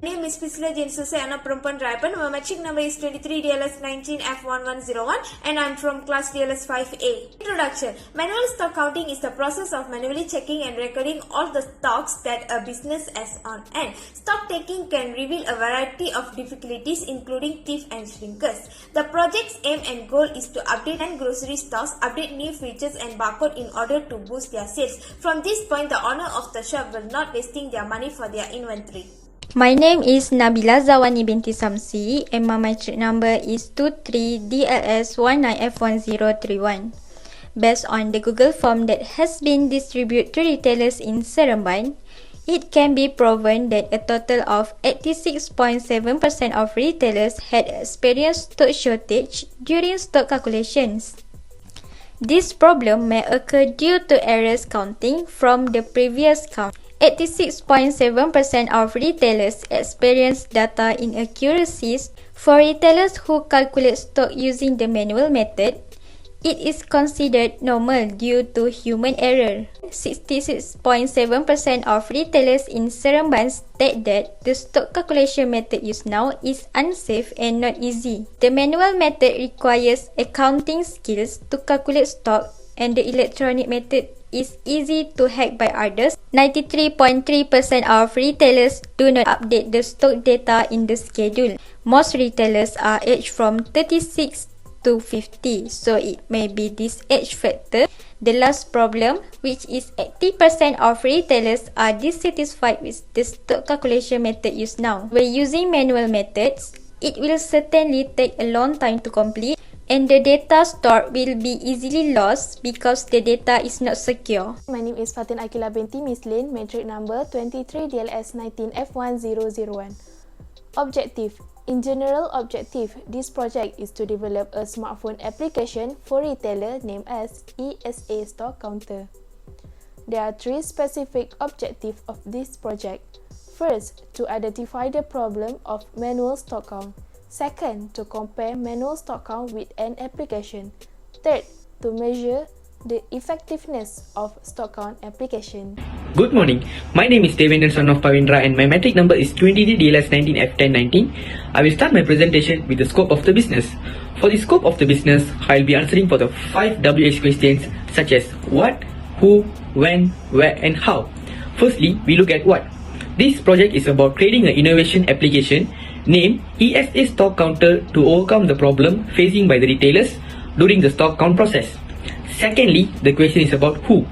My name is Priscilla James anak perempuan driver. My matric number is 23 DLS 19 F1101 and I'm from class DLS 5A. Introduction. Manual stock counting is the process of manually checking and recording all the stocks that a business has on hand. Stock taking can reveal a variety of difficulties including thieves and shrinkers. The project's aim and goal is to update and grocery stocks, update new features and barcode in order to boost their sales. From this point, the owner of the shop will not wasting their money for their inventory. My name is Nabila Zawani binti Samsi and my matric number is 23DLS19F1031. Based on the Google form that has been distributed to retailers in Seremban, it can be proven that a total of 86.7% of retailers had experienced stock shortage during stock calculations. This problem may occur due to errors counting from the previous count. 86.7% of retailers experience data inaccuracies. For retailers who calculate stock using the manual method, it is considered normal due to human error. 66.7% of retailers in Seremban state that the stock calculation method used now is unsafe and not easy. The manual method requires accounting skills to calculate stock, and the electronic method is easy to hack by others. 93.3% of retailers do not update the stock data in the schedule. Most retailers are aged from 36 to 50, so it may be this age factor. The last problem, which is 80% of retailers are dissatisfied with the stock calculation method used now. When using manual methods, it will certainly take a long time to complete, and the data stored will be easily lost because the data is not secure. My name is Fatin Akila binti Mislin, matric number 23DLS19F1001. Objective. In general objective, this project is to develop a smartphone application for retailer named as ESA Stock Counter. There are three specific objectives of this project. First, to identify the problem of manual stock count. Second, to compare manual stock count with an application. Third, to measure the effectiveness of stock count application. Good morning. My name is Devendran son of Pavindra and my matric number is 23DLS19F1019. I will start my presentation with the scope of the business. For the scope of the business, I will be answering for the 5 WH questions such as what, who, when, where and how. Firstly, we look at what. This project is about creating an innovation application named ESA Stock Counter to overcome the problem facing by the retailers during the stock count process. Secondly, the question is about who.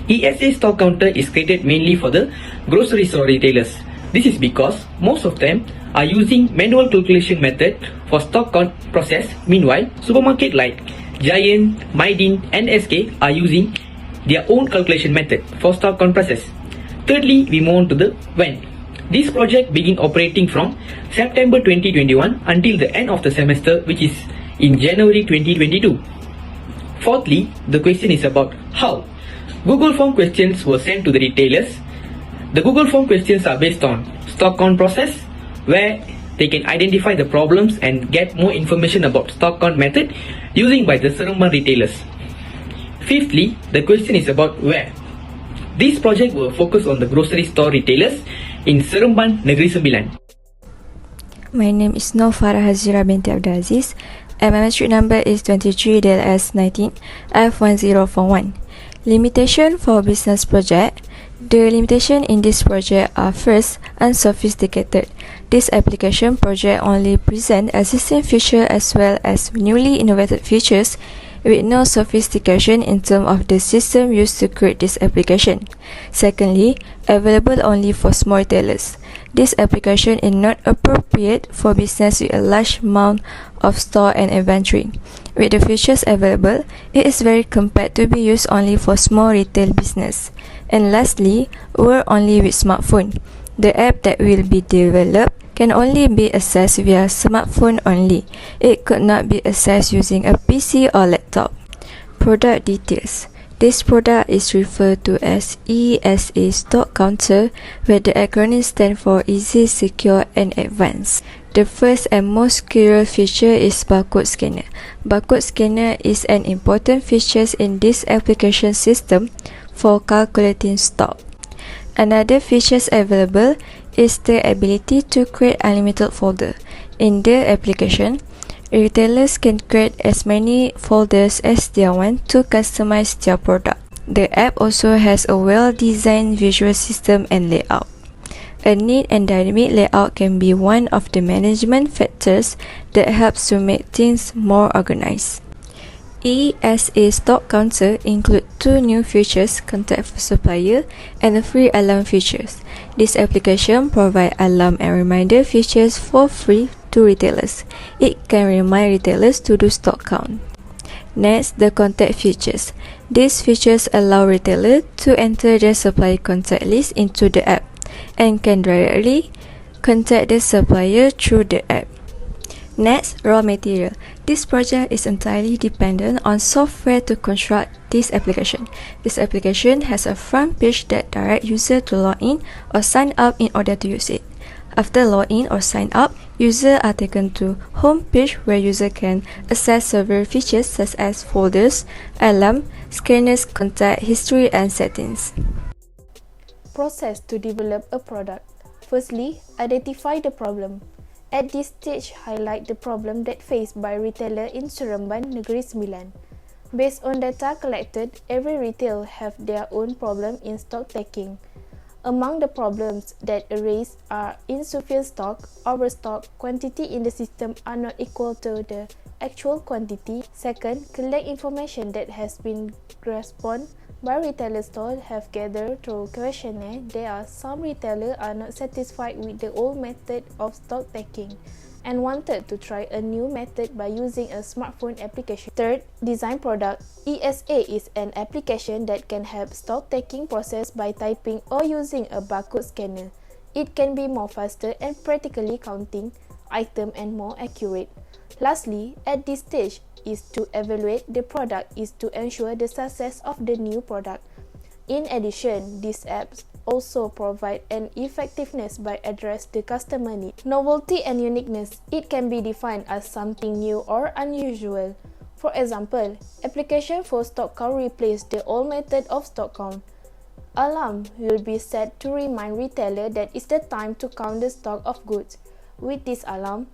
ESA Stock Counter is created mainly for the grocery store retailers. This is because most of them are using manual calculation method for stock count process. Meanwhile, supermarket like Giant, Mydin and SK are using their own calculation method for stock count process. Thirdly, we move on to the when. This project began operating from September 2021 until the end of the semester, which is in January 2022. Fourthly, the question is about how. Google form questions were sent to the retailers. The Google form questions are based on stock count process, where they can identify the problems and get more information about stock count method using by the Seremban retailers. Fifthly, the question is about where. This project will focus on the grocery store retailers in Seremban, Negeri Sembilan. My name is Nur Farah Hazira binti Abdulaziz and my matric number is 23DLS19F1041. Limitation for business project. The limitation in this project are first, unsophisticated. This application project only present existing feature as well as newly innovated features with no sophistication in terms of the system used to create this application. Secondly, available only for small retailers. This application is not appropriate for business with a large amount of store and inventory. With the features available, it is very compact to be used only for small retail business. And lastly, work only with smartphone. The app that will be developed can only be accessed via smartphone only. It could not be accessed using a PC or laptop. Product details. This product is referred to as ESA Stock Counter, where the acronym stands for Easy, Secure and Advanced. The first and most crucial feature is barcode scanner. Barcode scanner is an important feature in this application system for calculating stock. Another features available is the ability to create unlimited folder. In the application, retailers can create as many folders as they want to customize their product. The app also has a well-designed visual system and layout. A neat and dynamic layout can be one of the management factors that helps to make things more organized. ESA stock counter include two new features, contact for supplier and a free alarm features. This application provides alarm and reminder features for free to retailers. It can remind retailers to do stock count. Next, the contact features. These features allow retailers to enter their supplier contact list into the app and can directly contact the supplier through the app. Next, raw material. This project is entirely dependent on software to construct this application. This application has a front page that directs users to log in or sign up in order to use it. After login or sign up, users are taken to home page where users can access several features such as folders, alarm, scanners, contact history, and settings. Process to develop a product. Firstly, identify the problem. At this stage, highlight the problem that faced by retailer in Seremban, Negeri Sembilan. Based on data collected, every retailer have their own problem in stock taking. Among the problems that arise are insufficient stock, overstock, quantity in the system are not equal to the actual quantity. Second, collect information that has been grasped by retailer stores have gathered through questionnaire. There are some retailers are not satisfied with the old method of stock taking and wanted to try a new method by using a smartphone application. Third, design product. ESA is an application that can help stock taking process by typing or using a barcode scanner. It can be more faster and practically counting item and more accurate. Lastly, at this stage is to evaluate the product is to ensure the success of the new product. In addition, these apps also provide an effectiveness by address the customer need. Novelty and uniqueness. It can be defined as something new or unusual. For example, application for stock count replace the old method of stock count. Alarm will be set to remind retailer that it's the time to count the stock of goods. With this alarm,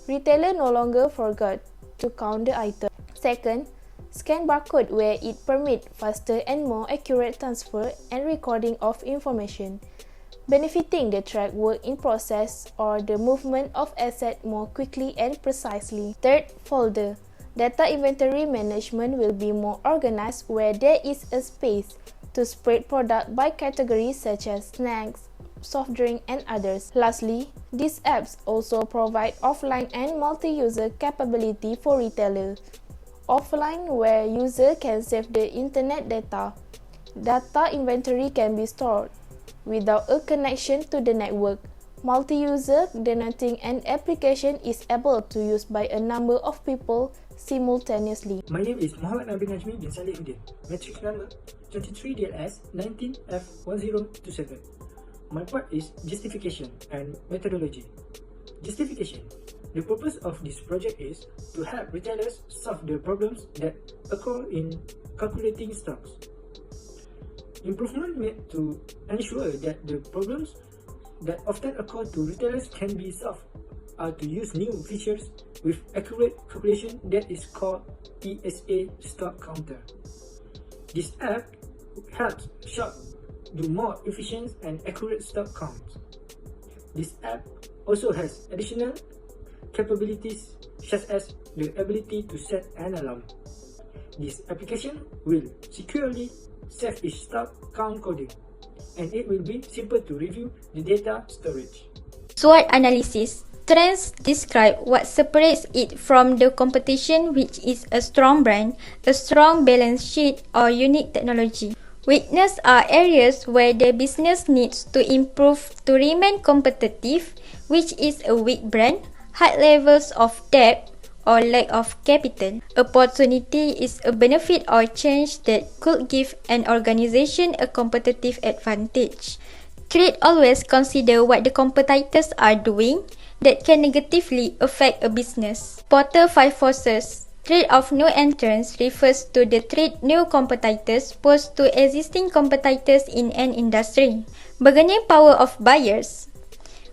retailer no longer forgot to count the item. Second, scan barcode where it permits faster and more accurate transfer and recording of information, benefiting the track work in process or the movement of asset more quickly and precisely. Third, folder. Data inventory management will be more organized where there is a space to spread product by categories such as snacks, soft drink, and others. Lastly, these apps also provide offline and multi-user capability for retailers. Offline, where user can save the internet data. Data inventory can be stored without a connection to the network. Multi-user, denoting an application is able to use by a number of people simultaneously. My name is Muhammad Nabil Najmi bin Saleh Udin, matrix number 23DLS 19F1027. My part is justification and methodology. Justification. The purpose of this project is to help retailers solve the problems that occur in calculating stocks. Improvement made to ensure that the problems that often occur to retailers can be solved are to use new features with accurate calculation that is called ESA stock counter. This app helps shop do more efficient and accurate stock counts. This app also has additional capabilities such as the ability to set an alarm. This application will securely save its stock count coding, and it will be simple to review the data storage. SWOT analysis. Trends describe what separates it from the competition, which is a strong brand, a strong balance sheet, or unique technology. Weaknesses are areas where the business needs to improve to remain competitive, which is a weak brand, high levels of debt, or lack of capital. Opportunity is a benefit or change that could give an organization a competitive advantage. Trade always consider what the competitors are doing that can negatively affect a business. Porter 5 forces. Trade of new entrants refers to the trade new competitors posed to existing competitors in an industry. Bargaining power of buyers.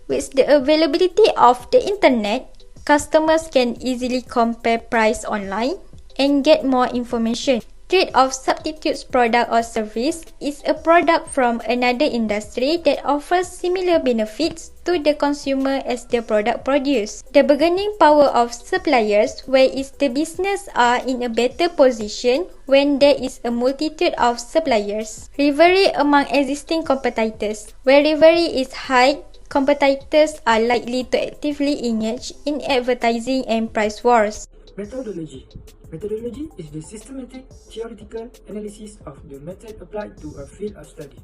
With the availability of the internet, customers can easily compare price online and get more information. Trade-off substitutes product or service is a product from another industry that offers similar benefits to the consumer as the product produced. The bargaining power of suppliers, whereas the business are in a better position when there is a multitude of suppliers. Rivalry among existing competitors. Where rivalry is high, competitors are likely to actively engage in advertising and price wars. Methodology. Methodology is the systematic, theoretical analysis of the method applied to a field of study.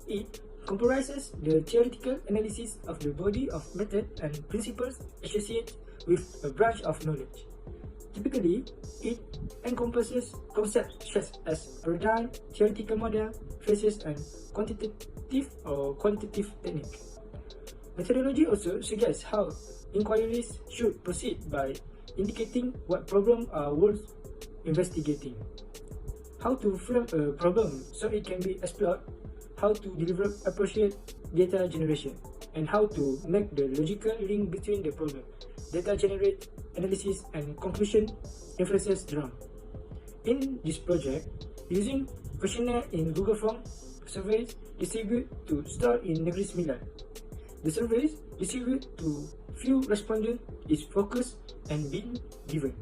It comprises the theoretical analysis of the body of method and principles associated with a branch of knowledge. Typically, it encompasses concepts such as paradigm, theoretical model, phrases, and quantitative or qualitative technique. Methodology also suggests how inquiries should proceed by indicating what problems are worth investigating, how to frame a problem so it can be explored, how to deliver appropriate data generation, and how to make the logical link between the problem, data generate, analysis, and conclusion inferences drawn. In this project, using questionnaire in Google Form, surveys distributed to store in Negeri Sembilan. The surveys distributed to few respondents is focused and being given.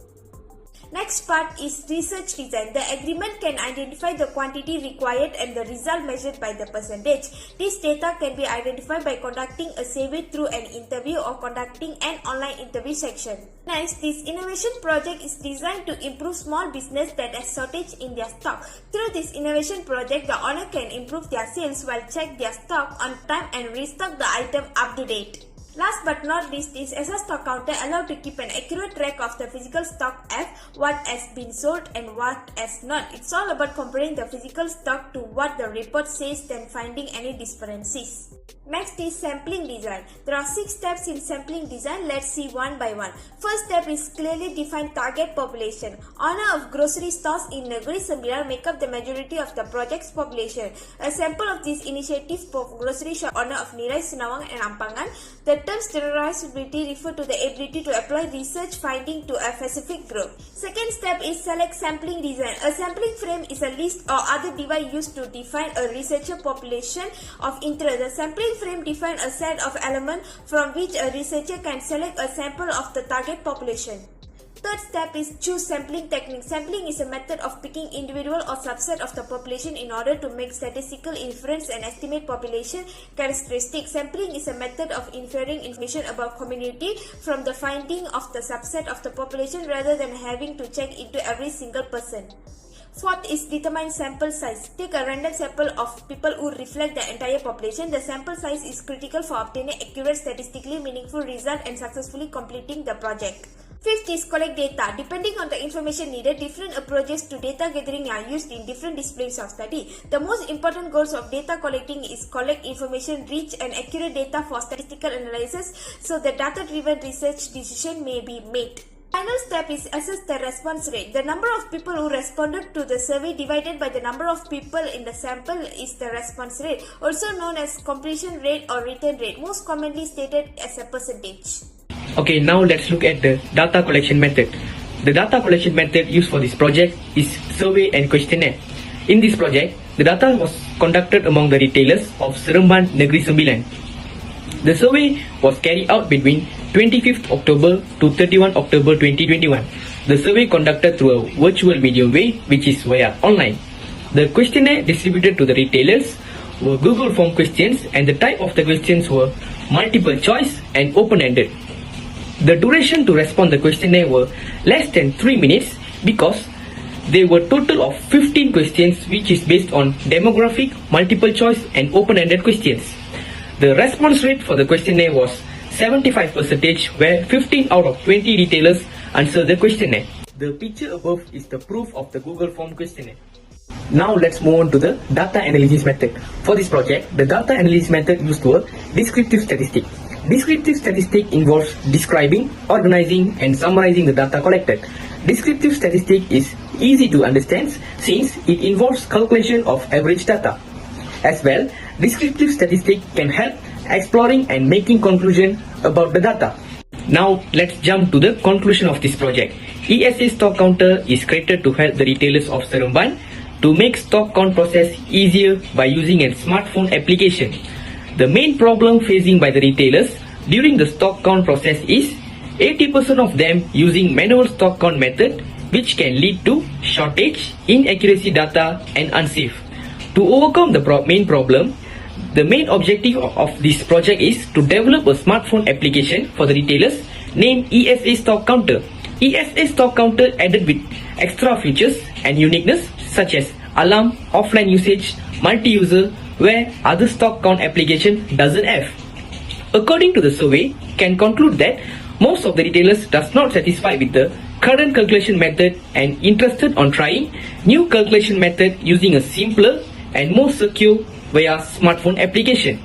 Next part is research design. The agreement can identify the quantity required and the result measured by the percentage. This data can be identified by conducting a survey through an interview or conducting an online interview section. Next, this innovation project is designed to improve small business that has shortage in their stock. Through this innovation project, the owner can improve their sales while check their stock on time and restock the item up to date. Last but not least is ESA stock counter allowed to keep an accurate track of the physical stock F, what has been sold and what has not. It's all about comparing the physical stock to what the report says then finding any discrepancies. Next is sampling design. There are 6 steps in sampling design. Let's see one by one. First step is clearly define target population. Owner of grocery stores in Negeri Sembilan make up the majority of the project's population. A sample of this initiative for grocery shop owner of Nirai, Senawang and Ampangan. The terms generalizability refer to the ability to apply research finding to a specific group. Second step is select sampling design. A sampling frame is a list or other device used to define a researcher population of interest. The sampling frame defines a set of elements from which a researcher can select a sample of the target population. Third step is choose sampling technique. Sampling is a method of picking individual or subset of the population in order to make statistical inference and estimate population characteristics. Sampling is a method of inferring information about community from the finding of the subset of the population rather than having to check into every single person. Fourth is determine sample size. Take a random sample of people who reflect the entire population. The sample size is critical for obtaining accurate, statistically meaningful result and successfully completing the project. Fifth is collect data. Depending on the information needed, different approaches to data gathering are used in different disciplines of study. The most important goals of data collecting is collect information, rich and accurate data for statistical analysis so that data-driven research decision may be made. Final step is assess the response rate. The number of people who responded to the survey divided by the number of people in the sample is the response rate, also known as completion rate or return rate, most commonly stated as a percentage. Okay, now let's look at the data collection method. The data collection method used for this project is survey and questionnaire. In this project, the data was conducted among the retailers of Seremban Negeri Sembilan. The survey was carried out between 25th October to 31 October 2021. The survey conducted through a virtual medium way, which is via online. The questionnaire distributed to the retailers were Google Form questions, and the type of the questions were multiple choice and open-ended. The duration to respond the questionnaire were less than 3 minutes because there were total of 15 questions, which is based on demographic, multiple choice and open-ended questions. The response rate for the questionnaire was 75%, where 15 out of 20 retailers answered the questionnaire. The picture above is the proof of the Google Form questionnaire. Now let's move on to the data analysis method. For this project, the data analysis method used were descriptive statistic. Descriptive statistic involves describing, organizing and summarizing the data collected. Descriptive statistic is easy to understand since it involves calculation of average data. As well, descriptive statistic can help exploring and making conclusion about the data. Now let's jump to the conclusion of this project. ESA stock counter is created to help the retailers of Seremban to make stock count process easier by using a smartphone application. The main problem facing by the retailers during the stock count process is 80% of them using manual stock count method, which can lead to shortage, inaccuracy data and unsafe. To overcome the main problem, the main objective of this project is to develop a smartphone application for the retailers named ESA stock counter. ESA stock counter added with extra features and uniqueness such as alarm, offline usage, multi-user, where other stock count application doesn't have. According to the survey, can conclude that most of the retailers does not satisfied with the current calculation method and interested on trying new calculation method using a simpler and more secure via smartphone application.